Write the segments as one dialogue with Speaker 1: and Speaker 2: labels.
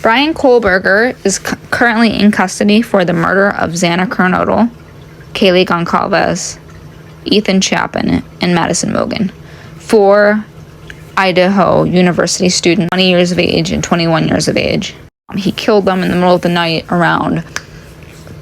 Speaker 1: Bryan Kholberger is currently in custody for the murder of Xana Kernodle, Kaylee Goncalves, Ethan Chapin, and Madison Mogan. 4 Idaho University students, 20 years of age and 21 years of age. He killed them in the middle of the night around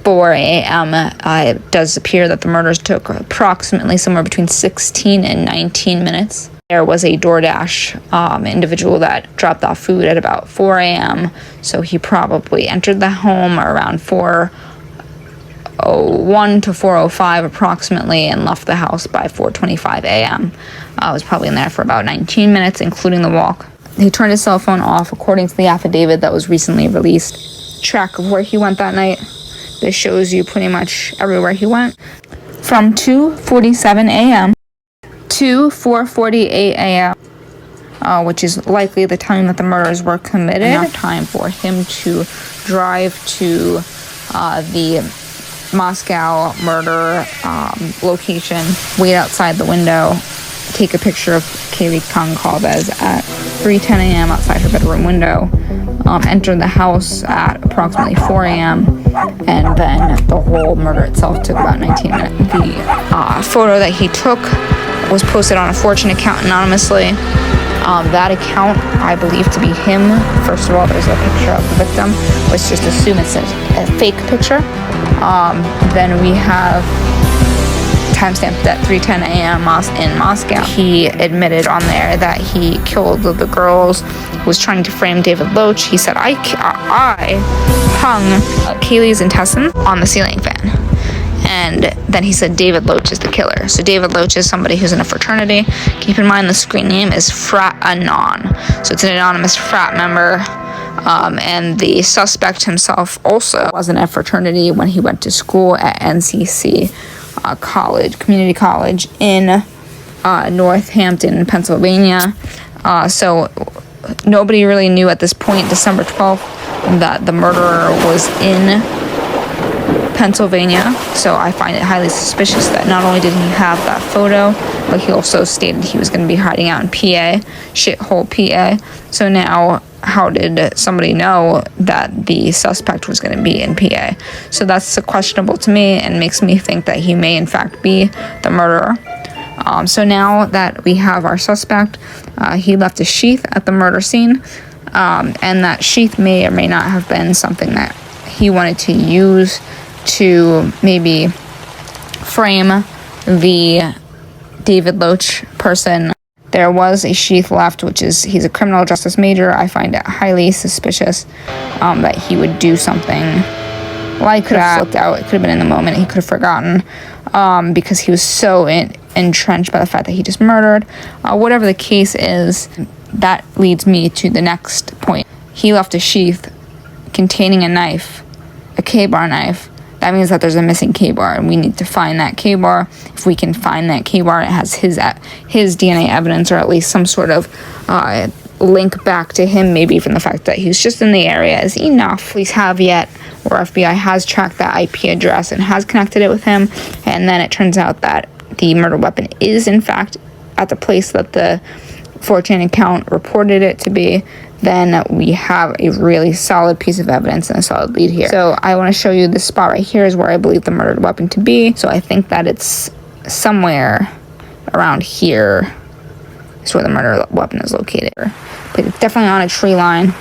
Speaker 1: 4 a.m. It does appear that the murders took approximately somewhere between 16 and 19 minutes. There was a DoorDash individual that dropped off food at about 4 a.m. So he probably entered the home around 4:01 to 4:05 approximately and left the house by 4:25 a.m. Was probably in there for about 19 minutes, including the walk. He turned his cell phone off, according to the affidavit that was recently released. Track of where he went that night. This shows you pretty much everywhere he went. From 2:47 a.m. to 4:48 a.m., which is likely the time that the murders were committed. Enough time for him to drive to the Moscow murder location, wait outside the window, take a picture of Kaylee Goncalves at 3:10 a.m. outside her bedroom window, enter the house at approximately 4 a.m., and then the whole murder itself took about 19 minutes. The photo that he took was posted on a Fortune account anonymously. That account, I believe to be him. First of all, there's a picture of the victim. Let's just assume it's a fake picture. Then we have timestamped at 3:10 a.m. in Moscow. He admitted on there that he killed the girls, was trying to frame David Loach. He said, I hung Kaylee's intestines on the ceiling fan. And then he said David Loach is the killer. So David Loach is somebody who's in a fraternity. Keep in mind the screen name is Frat Anon. So it's an anonymous frat member. And the suspect himself also was in a fraternity when he went to school at NCC College, community college in Northampton, Pennsylvania. So nobody really knew at this point, December 12th, that the murderer was in Pennsylvania. So I find it highly suspicious that not only did he have that photo, but he also stated he was going to be hiding out in PA, shithole PA. So now, how did somebody know that the suspect was going to be in PA? So that's questionable to me and makes me think that he may in fact be the murderer. So now that we have our suspect, he left a sheath at the murder scene, and that sheath may or may not have been something that he wanted to use to maybe frame the David Loach person. There was a sheath left, which is, he's a criminal justice major. I find it highly suspicious that he would do something like that. Slipped out. It could have been in the moment. He could have forgotten because he was so entrenched by the fact that he just murdered. Whatever the case is, that leads me to the next point. He left a sheath containing a knife, a K-bar knife. That means that there's a missing K-bar, and we need to find that K-bar. If we can find that K-bar, it has his DNA evidence, or at least some sort of link back to him, maybe from the fact that he's just in the area, is enough. Police have yet, or FBI has tracked that IP address and has connected it with him, and then it turns out that the murder weapon is, in fact, at the place that the 4chan account reported it to be. Then we have a really solid piece of evidence and a solid lead here. So I want to show you this spot right here is where I believe the murdered weapon to be. So I think that it's somewhere around here is where the murder weapon is located. But it's definitely on a tree line,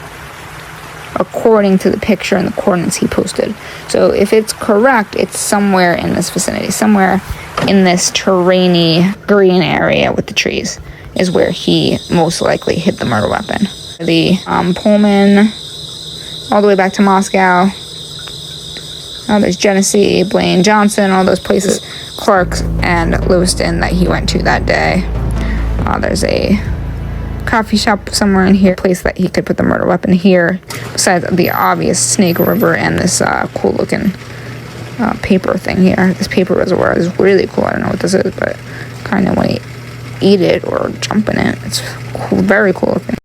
Speaker 1: according to the picture and the coordinates he posted. So if it's correct, it's somewhere in this vicinity, somewhere in this terrainy green area with the trees is where he most likely hid the murder weapon. The Pullman all the way back to Moscow. There's Genesee, Blaine Johnson, all those places, Clark and Lewiston that he went to that day. There's a coffee shop somewhere in here, place that he could put the murder weapon here, besides the obvious Snake River and this cool looking paper thing here. This paper reservoir is really cool. I don't know what this is, but kind of want to eat it or jump in it. It's cool, very cool looking.